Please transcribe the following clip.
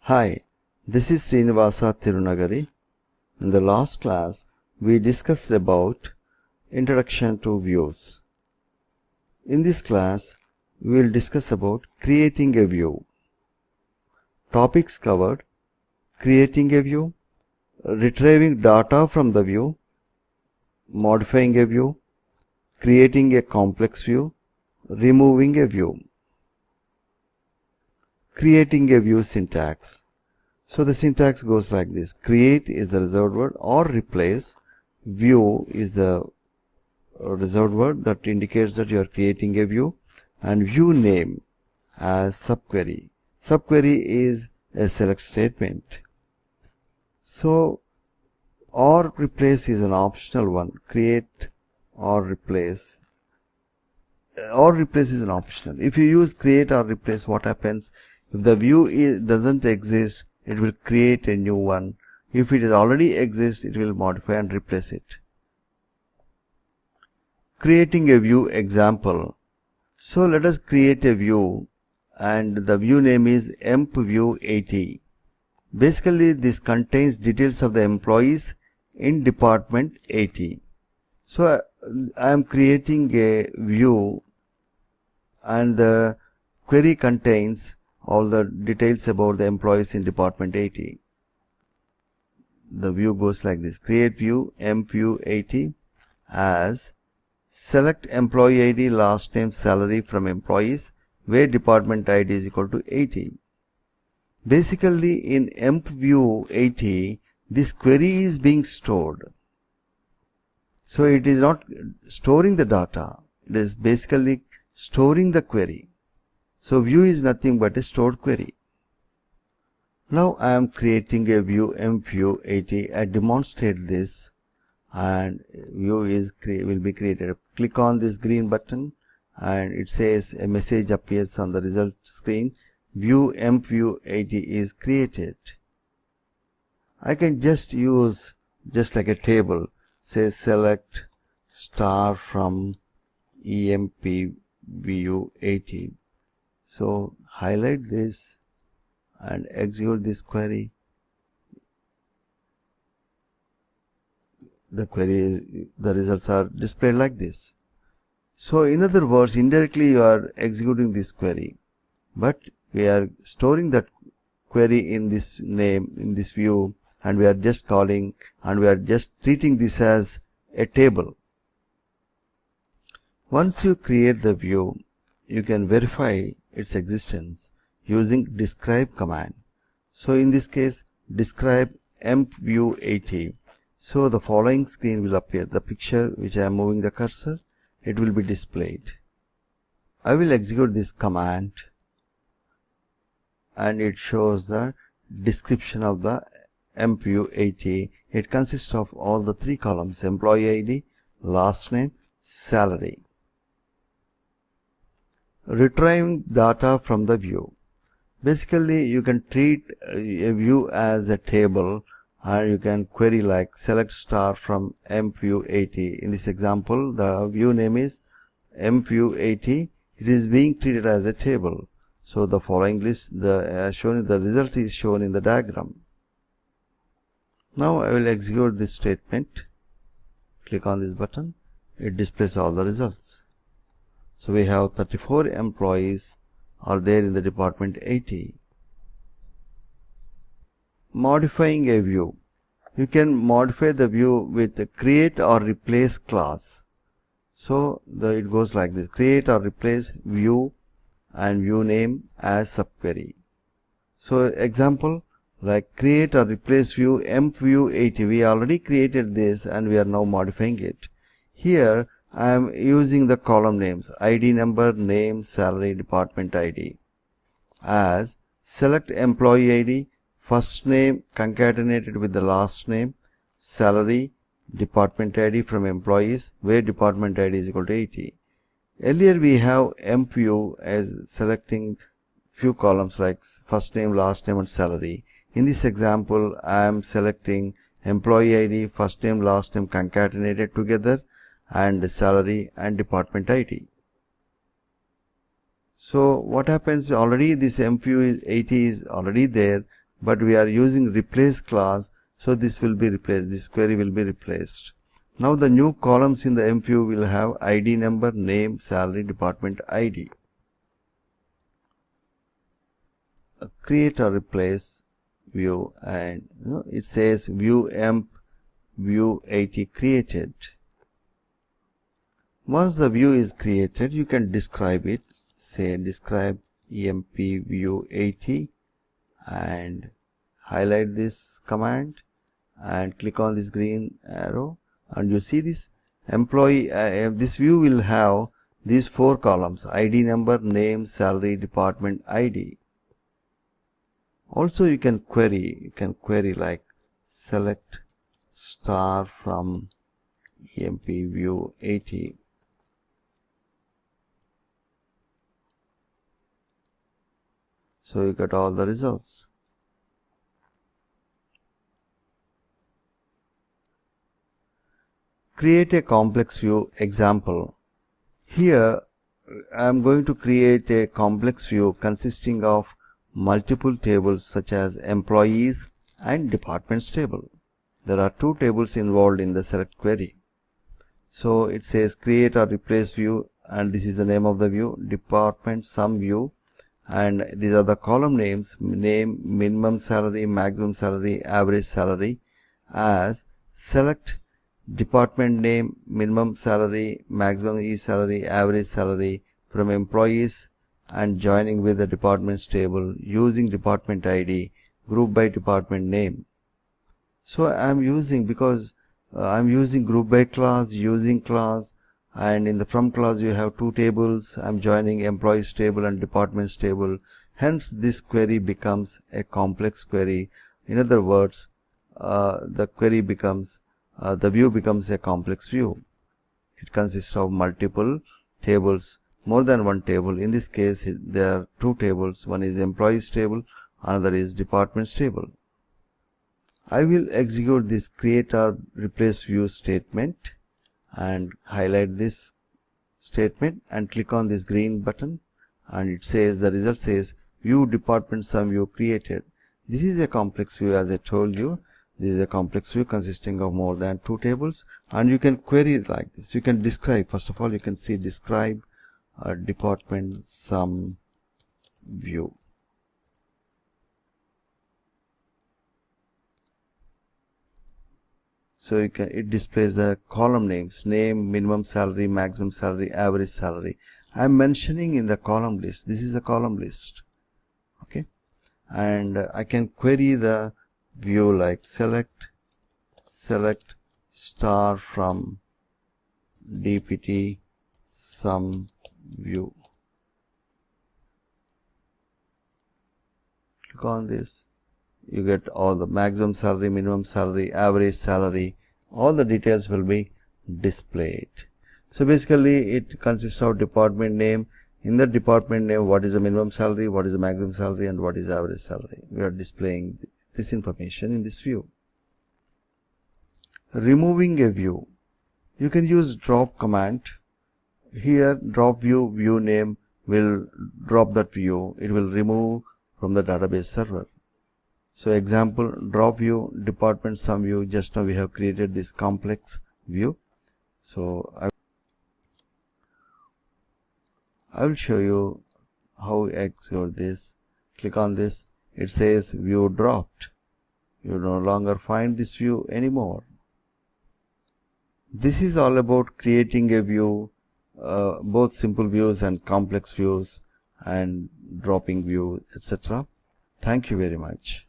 Hi, this is Srinivasa Tirunagari. In the last class, we discussed about Introduction to Views. In this class, we will discuss about creating a view. Topics covered: creating a view, retrieving data from the view, modifying a view, creating a complex view, removing a view. Creating a view syntax. So the syntax goes like this: create is the reserved word or replace, view is the reserved word that indicates that you are creating a view, and view name as subquery. Subquery is a select statement. So or replace is an optional one. Create or replace. Or replace is an optional. If you use create or replace, what happens? If the view doesn't exist, it will create a new one. If it already exists, it will modify and replace it. Creating a view example. So let us create a view, and the view name is empview80. Basically, this contains details of the employees in department 80. So I am creating a view, and the query contains all the details about the employees in department 80. The view goes like this: create view empview80 as select employee ID, last name, salary from employees, where department ID is equal to 80. Basically, in empview80, this query is being stored. So it is not storing the data, it is basically storing the query. So view is nothing but a stored query. Now I am creating a view empview80. I demonstrate this, and view will be created. Click on this green button, and it says a message appears on the result screen: view empview80 is created. I can just use just like a table, say select star from empview80. So highlight this and execute this query. The results are displayed like this. So in other words, indirectly you are executing this query, but we are storing that query in this name, in this view, and we are just calling, and we are just treating this as a table. Once you create the view, you can verify its existence using describe command. So in this case, describe empview80. So the following screen will appear. The picture which I am moving the cursor, it will be displayed. I will execute this command, and it shows the description of the empview80. It consists of all the three columns: employee ID, last name, salary. Retrieving data from the view. Basically, you can treat a view as a table, and you can query like select star from empview80. In this example, the view name is empview80. It is being treated as a table. So the following list, the result is shown in the diagram. Now I will execute this statement. Click on this button. It displays all the results. So we have 34 employees are there in the department 80. Modifying a view. You can modify the view with the create or replace class. So it goes like this: create or replace view and view name as subquery. So example, like create or replace view empview80. We already created this and we are now modifying it. Here I am using the column names ID number, name, salary, department ID as select employee ID, first name concatenated with the last name, salary, department ID from employees, where department ID is equal to 80. Earlier we have empview as selecting few columns like first name, last name and salary. In this example, I am selecting employee ID, first name, last name concatenated together, and salary and department ID. So what happens, already this empview80 is already there, but we are using replace clause, so this will be replaced, this query will be replaced. Now the new columns in the emp view will have ID number, name, salary, department ID. Create or replace view, and it says view emp view 80 created. Once the view is created, you can describe it. Say describe emp view 80 and highlight this command and click on this green arrow, and you see this employee this view will have these 4 columns: ID number, name, salary, department ID. Also you can query like select star from emp view 80. So you get all the results. Create a complex view example. Here I am going to create a complex view consisting of multiple tables such as employees and departments table. There are 2 tables involved in the select query. So it says create or replace view, and this is the name of the view, department sum view, and these are the column names: name, minimum salary, maximum salary, average salary, as select department name, minimum salary, maximum salary, average salary from employees and joining with the departments table using department ID, group by department name. So I am using, because I am using group by clause, using clause, and in the from clause you have 2 tables. I am joining employees table and departments table. Hence this query becomes a complex query. In other words, the query becomes the view becomes a complex view. It consists of multiple tables, more than 1 table. In this case there are 2 tables. One is employees table, another is departments table. I will execute this create or replace view statement and highlight this statement and click on this green button, and it says, the result says view department sum view created. This is a complex view, as I told you. This is a complex view consisting of more than 2 tables, and you can query it like this. You can describe, first of all you can see describe department sum view. So it displays the column names: name, minimum salary, maximum salary, average salary. I am mentioning in the column list. This is a column list. Okay, and I can query the view like select star from DPT sum view. Click on this. You get all the maximum salary, minimum salary, average salary, all the details will be displayed. So basically it consists of department name. In the department name, what is the minimum salary, what is the maximum salary, and what is the average salary. We are displaying this information in this view. Removing a view. You can use drop command. Here drop view name will drop that view. It will remove from the database server. So example, drop view department sum view. Just now we have created this complex view. So I will show you how to execute this. Click on this. It says view dropped. You no longer find this view anymore. This is all about creating a view, both simple views and complex views, and dropping view, etc. Thank you very much.